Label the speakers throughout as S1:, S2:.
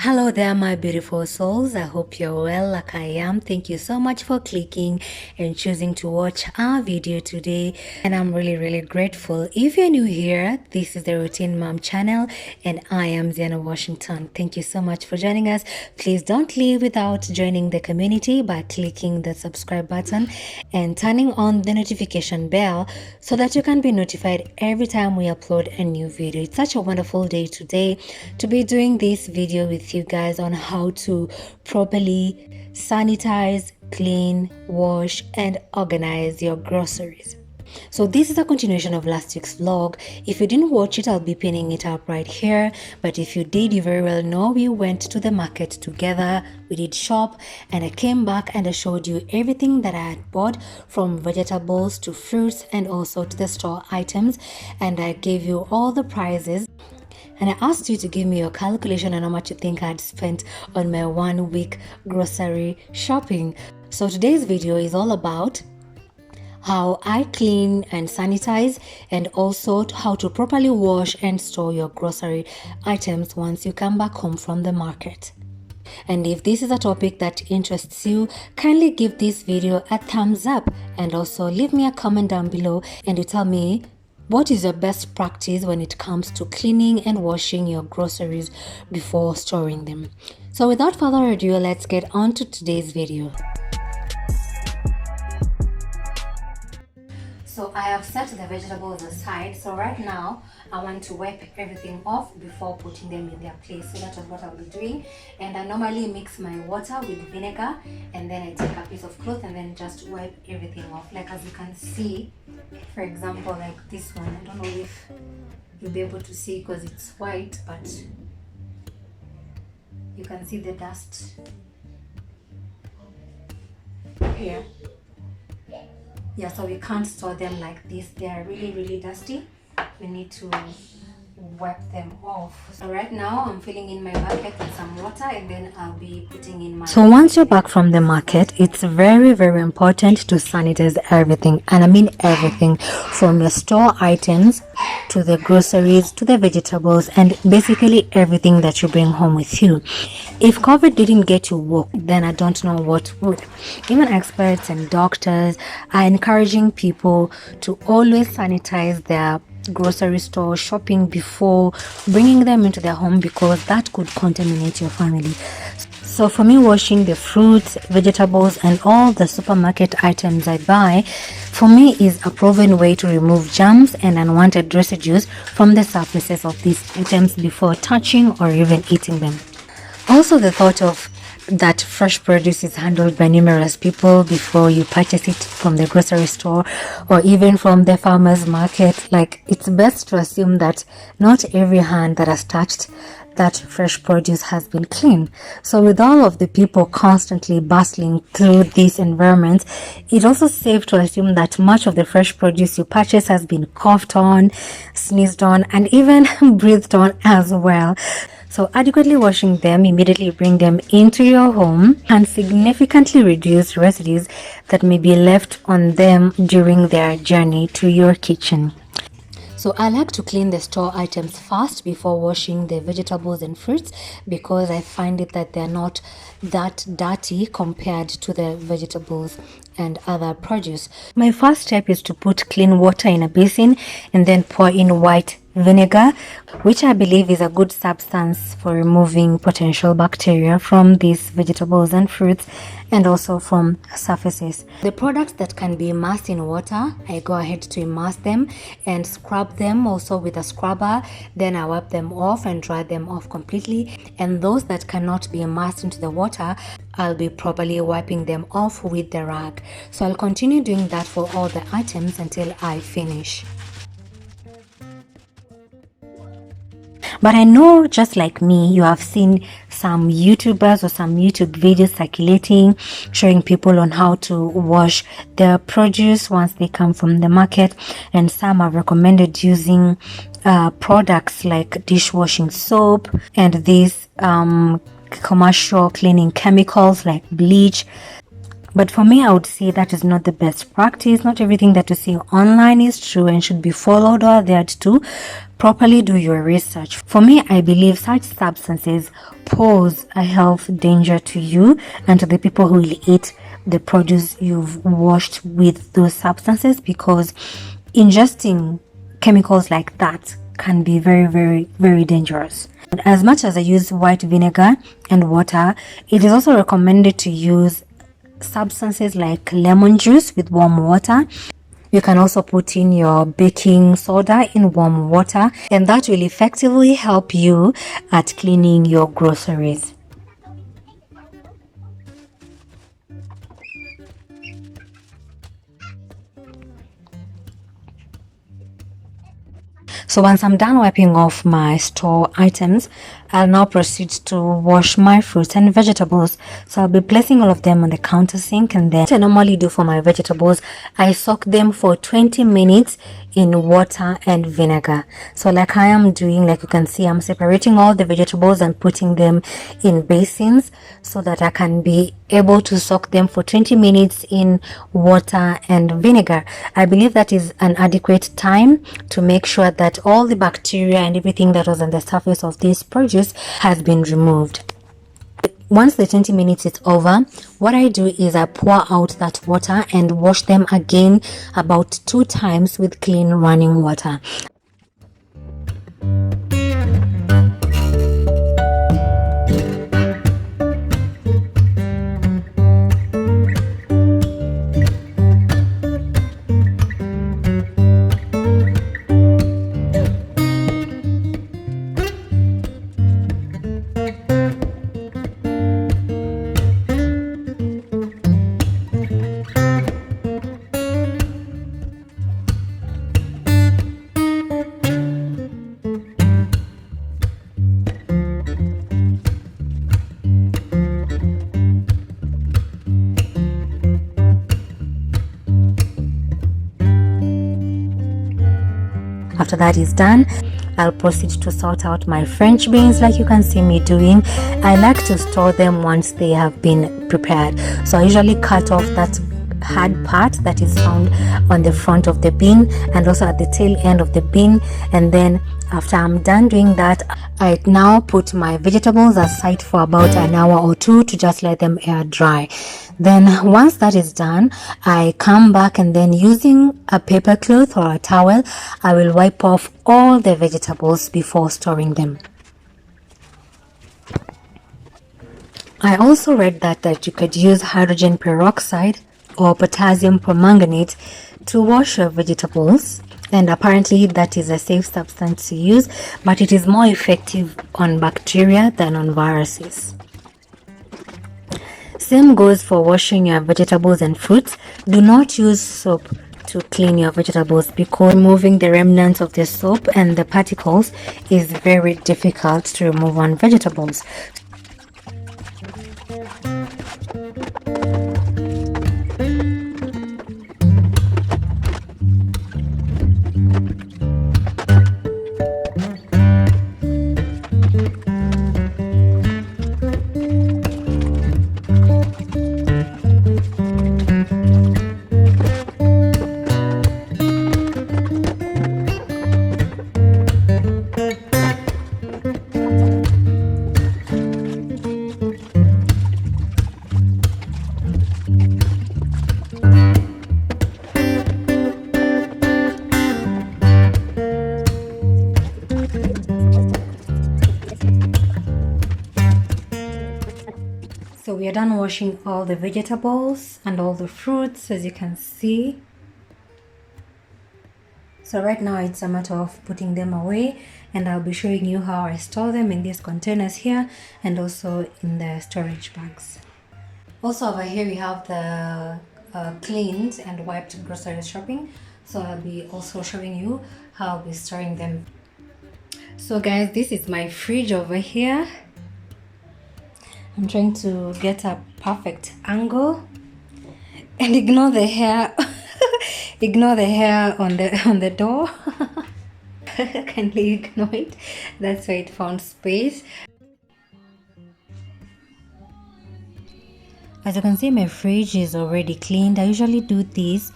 S1: Hello there, my beautiful souls. I hope you're well like I am. Thank you so much for clicking and choosing to watch our video today. And I'm really grateful. If you're new here, this is the Routine Mom channel and I am Zianah Washington. Thank you so much for joining us. Please don't leave without joining the community by clicking the subscribe button and turning on the notification bell so that you can be notified every time we upload a new video. It's such a wonderful day today to be doing this video with you guys on how to properly sanitize, clean, wash, and organize your groceries. So this is a continuation of last week's vlog. If you didn't watch it, I'll be pinning it up right here. But if you did, you very well know we went to the market together. We did shop and I came back and I showed you everything that I had bought, from vegetables to fruits and also to the store items. And I gave you all the prices. And I asked you to give me your calculation on how much you think I'd spent on my 1 week grocery shopping. So today's video is all about how I clean and sanitize, and also how to properly wash and store your grocery items once you come back home from the market. And if this is a topic that interests you, kindly give this video a thumbs up and also leave me a comment down below and you tell me what is your best practice when it comes to cleaning and washing your groceries before storing them. So without further ado, let's get on to today's video. So I have set the vegetables aside. So right now I want to wipe everything off before putting them in their place. So that is what I'll be doing. And I normally mix my water with vinegar and then I take a piece of cloth and then just wipe everything off. Like as you can see, for example, like this one. I don't know if you'll be able to see because it's white, but you can see the dust here. Yeah, so we can't store them like this. They are really dusty. We need to wipe them off. So right now I'm filling in my bucket with some water and then I'll be putting in my... So once you're back from the market, it's very important to sanitize everything. And I mean everything, from the store items to the groceries to the vegetables and basically everything that you bring home with you. If COVID didn't get you woke, then I don't know what would. Even experts and doctors are encouraging people to always sanitize their grocery store shopping before bringing them into their home, because that could contaminate your family. So for me, washing the fruits, vegetables and all the supermarket items I buy, for me, is a proven way to remove germs and unwanted residues from the surfaces of these items before touching or even eating them. Also, the thought of that fresh produce is handled by numerous people before you purchase it from the grocery store or even from the farmer's market. Like, it's best to assume that not every hand that has touched that fresh produce has been clean. So with all of the people constantly bustling through these environments, it's also safe to assume that much of the fresh produce you purchase has been coughed on, sneezed on, and even breathed on as well. So adequately washing them, immediately bring them into your home and significantly reduce residues that may be left on them during their journey to your kitchen. So I like to clean the store items first before washing the vegetables and fruits, because I find it that they're not that dirty compared to the vegetables and other produce. My first step is to put clean water in a basin and then pour in white vinegar, which I believe is a good substance for removing potential bacteria from these vegetables and fruits and also from surfaces. The products that can be immersed in water, I go ahead to immerse them and scrub them also with a scrubber. Then I wipe them off and dry them off completely. And those that cannot be immersed into the water, I'll be properly wiping them off with the rag. So I'll continue doing that for all the items until I finish. But I know, just like me, you have seen some YouTubers or some YouTube videos circulating showing people on how to wash their produce once they come from the market, and some have recommended using products like dishwashing soap and these commercial cleaning chemicals like bleach. But for me, I would say that is not the best practice. Not everything that you see online is true and should be followed or adhered to. Properly do your research. For me, I believe such substances pose a health danger to you and to the people who will eat the produce you've washed with those substances, because ingesting chemicals like that can be very, very, very dangerous. As much as I use white vinegar and water, it is also recommended to use substances like lemon juice with warm water. You can also put in your baking soda in warm water, and that will effectively help you at cleaning your groceries. So once I'm done wiping off my store items, I'll now proceed to wash my fruits and vegetables. So I'll be placing all of them on the counter sink, and then what I normally do for my vegetables, I soak them for 20 minutes in water and vinegar. So like I am doing, like you can see, I'm separating all the vegetables and putting them in basins so that I can be able to soak them for 20 minutes in water and vinegar. I believe that is an adequate time to make sure that all the bacteria and everything that was on the surface of this produce has been removed. Once the 20 minutes is over, what I do is I pour out that water and wash them again about 2 times with clean running water. After that is done, I'll proceed to sort out my French beans like you can see me doing. I like to store them once they have been prepared. So I usually cut off that hard part that is found on the front of the bean and also at the tail end of the bean, and then after I'm done doing that, I now put my vegetables aside for about an hour or two to just let them air dry. Then once that is done, I come back and then using a paper cloth or a towel, I will wipe off all the vegetables before storing them. I also read that you could use hydrogen peroxide or potassium permanganate to wash your vegetables, and apparently that is a safe substance to use, but it is more effective on bacteria than on viruses. Same goes for washing your vegetables and fruits. Do not use soap to clean your vegetables because removing the remnants of the soap and the particles is very difficult to remove on vegetables. So we are done washing all the vegetables and all the fruits, as you can see. So right now it's a matter of putting them away, and I'll be showing you how I store them in these containers here and also in the storage bags. Also over here we have the cleaned and wiped grocery shopping. So I'll be also showing you how I'll be storing them. So guys, this is my fridge over here. I'm trying to get a perfect angle, and ignore the hair ignore the hair on the door. Kindly ignore it. That's why it found space. As you can see, my fridge is already cleaned. I usually do this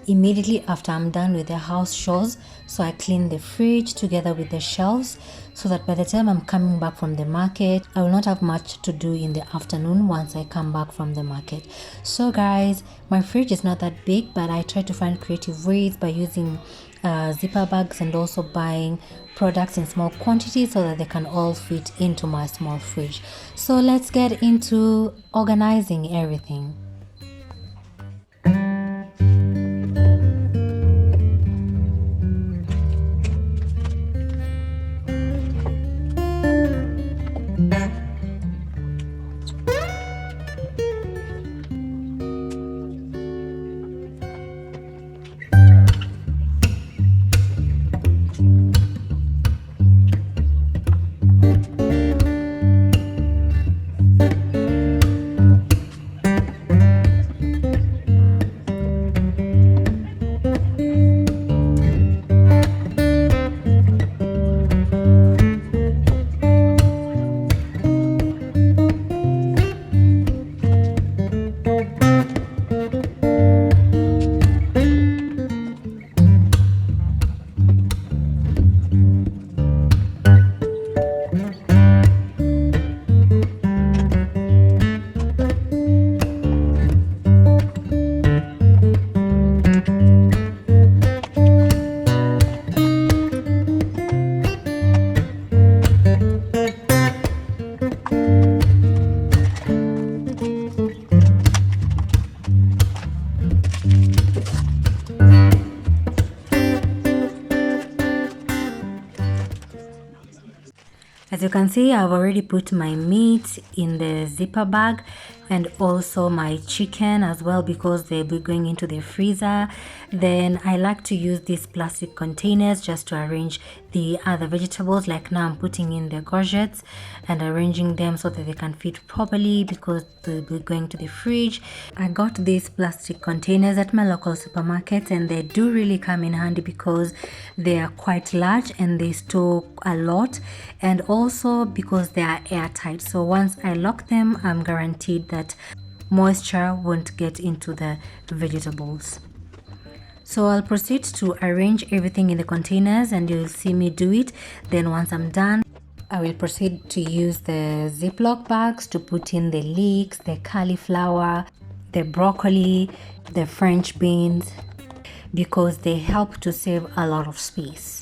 S1: immediately after I'm done with the house chores. So I clean the fridge together with the shelves so that by the time I'm coming back from the market, I will not have much to do in the afternoon once I come back from the market. So guys, my fridge is not that big, but I try to find creative ways by using zipper bags and also buying products in small quantities so that they can all fit into my small fridge. So let's get into organizing everything. As you can see, I've already put my meat in the zipper bag and also my chicken as well because they'll be going into the freezer. Then I like to use these plastic containers just to arrange the other vegetables. Like now I'm putting in the courgettes and arranging them so that they can fit properly because they'll be going to the fridge. I got these plastic containers at my local supermarket and they do really come in handy because they are quite large and they store a lot, and also because they are airtight. So once I lock them, I'm guaranteed that moisture won't get into the vegetables. So I'll proceed to arrange everything in the containers and you'll see me do it. Then once I'm done, I will proceed to use the Ziploc bags to put in the leeks, the cauliflower, the broccoli, the French beans, because they help to save a lot of space.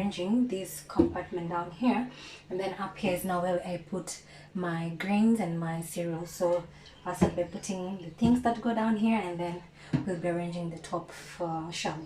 S1: arranging this compartment down here, and then up here is now where I put my grains and my cereal. So I'll start by putting the things that go down here, and then we'll be arranging the top shelf.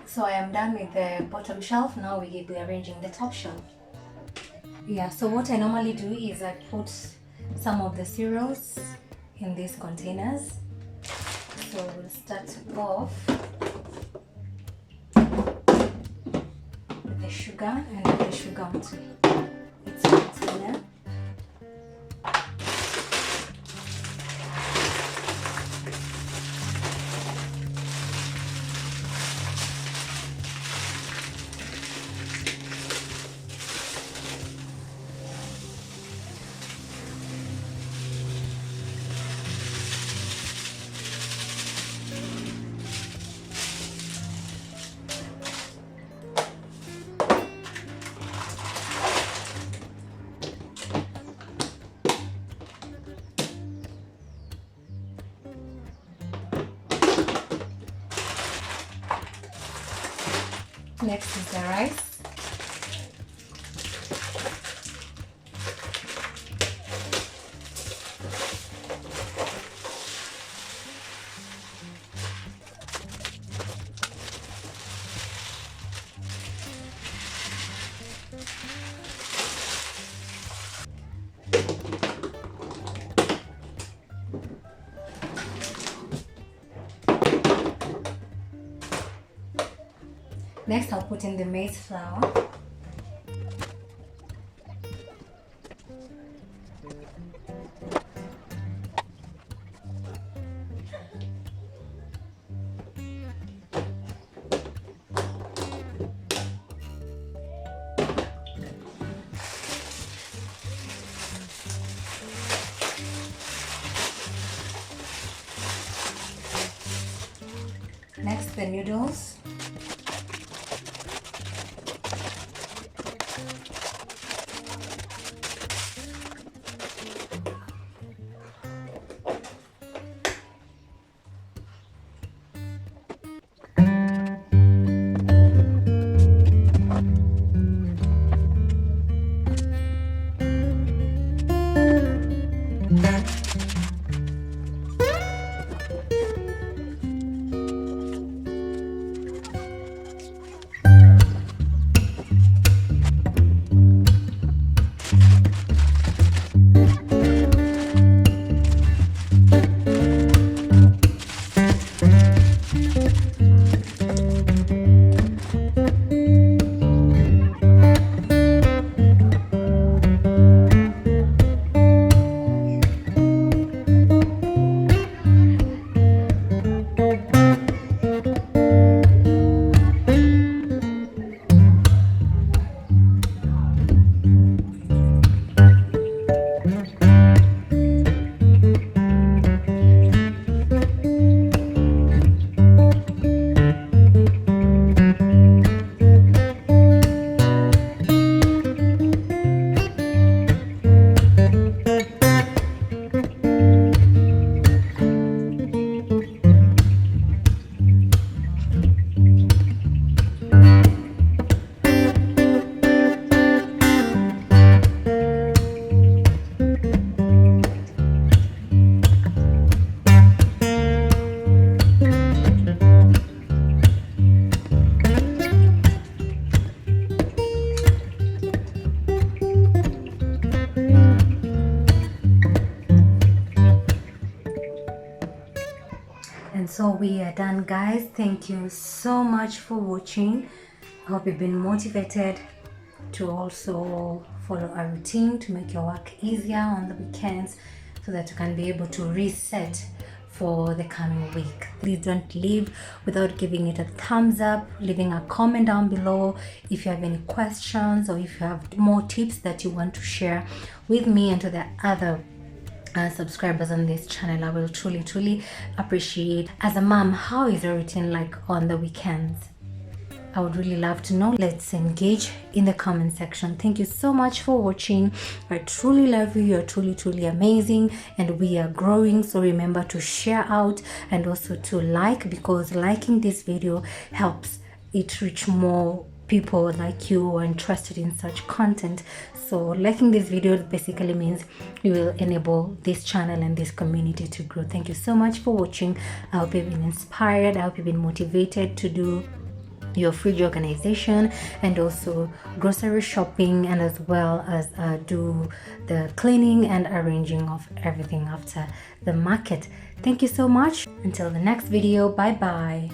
S1: So I am done with the bottom shelf. Now we will be arranging the top shelf. Yeah, so what I normally do is I put some of the cereals in these containers. So we'll start off with the sugar, and add the sugar onto its container. Next is the rice. Next, I'll put in the maize flour. Next, the noodles. So we are done, guys. Thank you so much for watching. I hope you've been motivated to also follow a routine to make your work easier on the weekends, so that you can be able to reset for the coming week. Please don't leave without giving it a thumbs up, leaving a comment down below if you have any questions, or if you have more tips that you want to share with me and to the other subscribers on this channel. I will truly appreciate. As a mom, how is your routine like on the weekends? I would really love to know. Let's engage in the comment section. Thank you so much for watching. I truly love you. You're truly amazing, and we are growing. So remember to share out and also to like, because liking this video helps it reach more people like you who are interested in such content. So liking this video basically means you will enable this channel and this community to grow. Thank you so much for watching. I hope you've been inspired. I hope you've been motivated to do your fridge organization and also grocery shopping, and as well as do the cleaning and arranging of everything after the market. Thank you so much. Until the next video, bye bye.